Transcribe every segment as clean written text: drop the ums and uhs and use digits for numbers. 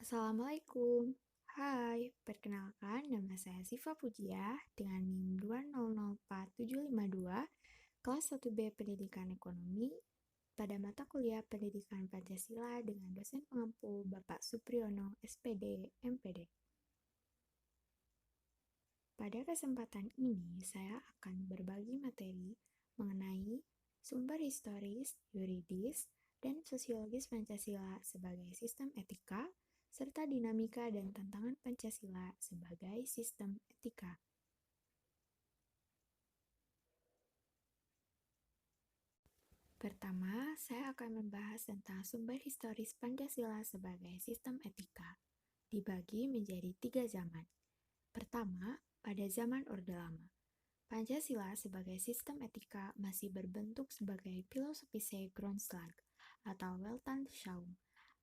Assalamualaikum. Hai, perkenalkan nama saya Siva Pujia dengan NIM 2004752, kelas 1B Pendidikan Ekonomi pada mata kuliah Pendidikan Pancasila dengan dosen pengampu Bapak Supriyono, SPD, MPD. Pada kesempatan ini, saya akan berbagi materi mengenai sumber historis, yuridis, dan sosiologis Pancasila sebagai sistem etika, serta dinamika dan tantangan Pancasila sebagai sistem etika. Pertama, saya akan membahas tentang sumber historis Pancasila sebagai sistem etika, dibagi menjadi 3 zaman. Pertama, pada zaman Orde Lama. Pancasila sebagai sistem etika masih berbentuk sebagai filosofische Grundslag atau Weltanschauung.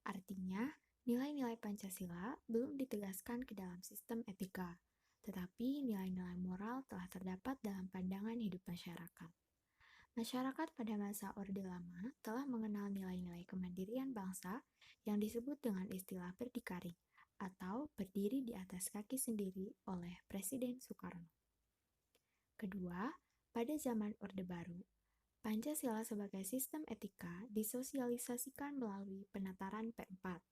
Artinya, nilai-nilai Pancasila belum ditegaskan ke dalam sistem etika, tetapi nilai-nilai moral telah terdapat dalam pandangan hidup masyarakat. Masyarakat pada masa Orde Lama telah mengenal nilai-nilai kemandirian bangsa yang disebut dengan istilah berdikari atau berdiri di atas kaki sendiri oleh Presiden Soekarno. Kedua, pada zaman Orde Baru, Pancasila sebagai sistem etika disosialisasikan melalui penataran P4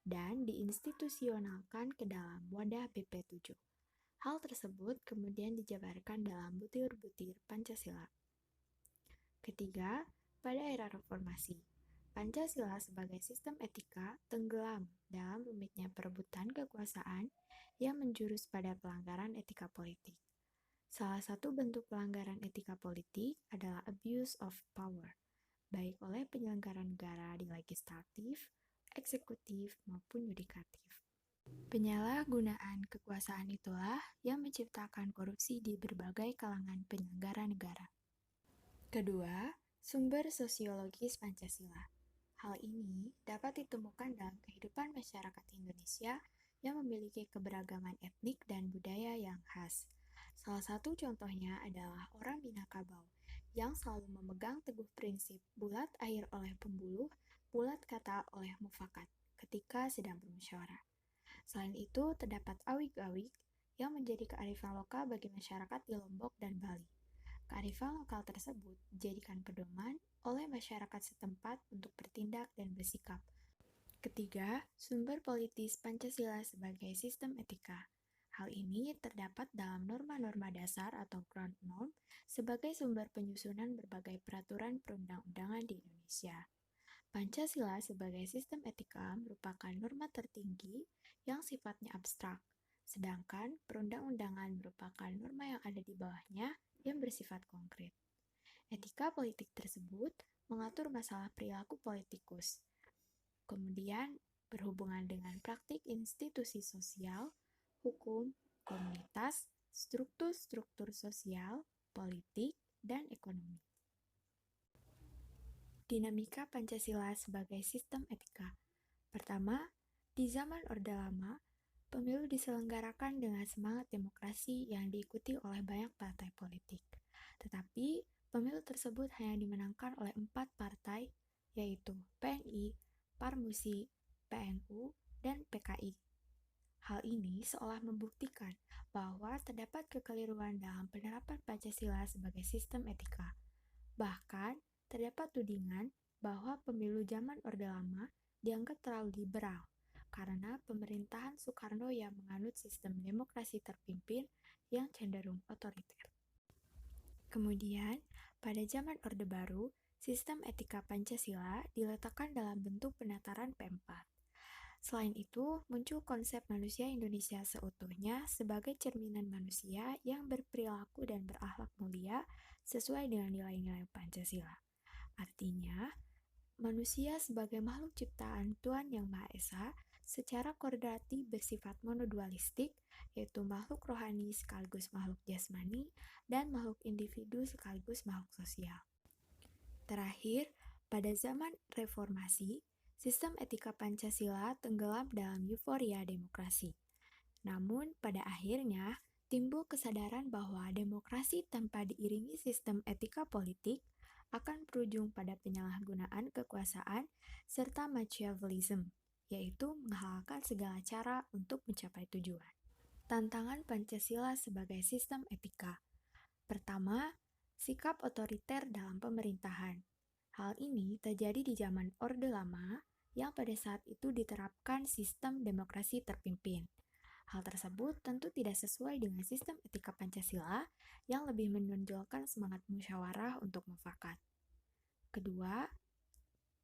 dan diinstitusionalkan ke dalam wadah BP7. Hal tersebut kemudian dijabarkan dalam butir-butir Pancasila. Ketiga, pada era reformasi, Pancasila sebagai sistem etika tenggelam dalam rumitnya perebutan kekuasaan yang menjurus pada pelanggaran etika politik. Salah satu bentuk pelanggaran etika politik adalah abuse of power, baik oleh penyelenggara negara di legislatif, eksekutif, maupun yudikatif. Penyalahgunaan kekuasaan itulah yang menciptakan korupsi di berbagai kalangan penyelenggara negara. Kedua, sumber sosiologis Pancasila. Hal ini dapat ditemukan dalam kehidupan masyarakat Indonesia yang memiliki keberagaman etnik dan budaya yang khas. Salah satu contohnya adalah orang Minangkabau yang selalu memegang teguh prinsip bulat air oleh pembuluh, bulat kata oleh mufakat ketika sedang bermusyawarah. Selain itu, terdapat awig-awig yang menjadi kearifan lokal bagi masyarakat di Lombok dan Bali. Kearifan lokal tersebut dijadikan pedoman oleh masyarakat setempat untuk bertindak dan bersikap. Ketiga, sumber politis Pancasila sebagai sistem etika. Hal ini terdapat dalam norma-norma dasar atau ground norm sebagai sumber penyusunan berbagai peraturan perundang-undangan di Indonesia. Pancasila sebagai sistem etika merupakan norma tertinggi yang sifatnya abstrak, sedangkan perundang-undangan merupakan norma yang ada di bawahnya yang bersifat konkret. Etika politik tersebut mengatur masalah perilaku politikus, kemudian berhubungan dengan praktik institusi sosial, hukum, komunitas, struktur-struktur sosial, politik, dan ekonomi. Dinamika Pancasila sebagai sistem etika. Pertama, di zaman Orde Lama, pemilu diselenggarakan dengan semangat demokrasi yang diikuti oleh banyak partai politik. Tetapi, pemilu tersebut hanya dimenangkan oleh 4 partai, yaitu PNI, Parmusi, PNU, dan PKI. Hal ini seolah membuktikan bahwa terdapat kekeliruan dalam penerapan Pancasila sebagai sistem etika. Bahkan, terdapat tudingan bahwa pemilu zaman Orde Lama dianggap terlalu liberal karena pemerintahan Soekarno yang menganut sistem demokrasi terpimpin yang cenderung otoriter. Kemudian, pada zaman Orde Baru, sistem etika Pancasila diletakkan dalam bentuk penataran P4. Selain itu, muncul konsep manusia Indonesia seutuhnya sebagai cerminan manusia yang berperilaku dan berakhlak mulia sesuai dengan nilai-nilai Pancasila. Artinya, manusia sebagai makhluk ciptaan Tuhan Yang Maha Esa secara koordinasi bersifat monodualistik, yaitu makhluk rohani sekaligus makhluk jasmani dan makhluk individu sekaligus makhluk sosial. Terakhir, pada zaman reformasi, sistem etika Pancasila tenggelam dalam euforia demokrasi. Namun, pada akhirnya, timbul kesadaran bahwa demokrasi tanpa diiringi sistem etika politik akan berujung pada penyalahgunaan kekuasaan serta Machiavellism, yaitu menghalalkan segala cara untuk mencapai tujuan. Tantangan Pancasila sebagai sistem etika. Pertama, sikap otoriter dalam pemerintahan. Hal ini terjadi di zaman Orde Lama yang pada saat itu diterapkan sistem demokrasi terpimpin. Hal tersebut tentu tidak sesuai dengan sistem etika Pancasila yang lebih menonjolkan semangat musyawarah untuk mufakat. Kedua,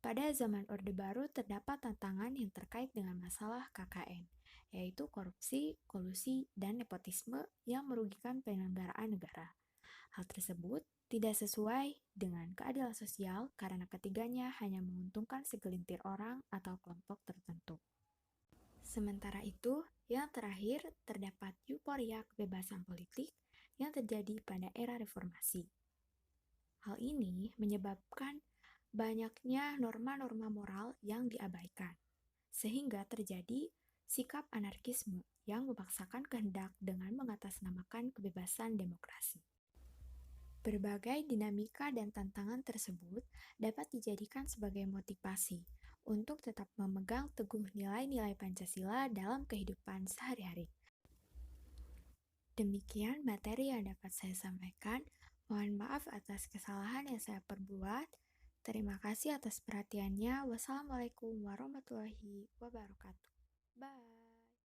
pada zaman Orde Baru terdapat tantangan yang terkait dengan masalah KKN, yaitu korupsi, kolusi, dan nepotisme yang merugikan penyelenggaraan negara. Hal tersebut tidak sesuai dengan keadilan sosial karena ketiganya hanya menguntungkan segelintir orang atau kelompok tertentu. Sementara itu, yang terakhir terdapat euforia kebebasan politik yang terjadi pada era reformasi. Hal ini menyebabkan banyaknya norma-norma moral yang diabaikan, sehingga terjadi sikap anarkisme yang memaksakan kehendak dengan mengatasnamakan kebebasan demokrasi. Berbagai dinamika dan tantangan tersebut dapat dijadikan sebagai motivasi untuk tetap memegang teguh nilai-nilai Pancasila dalam kehidupan sehari-hari. Demikian materi yang dapat saya sampaikan. Mohon maaf atas kesalahan yang saya perbuat. Terima kasih atas perhatiannya. Wassalamualaikum warahmatullahi wabarakatuh. Bye.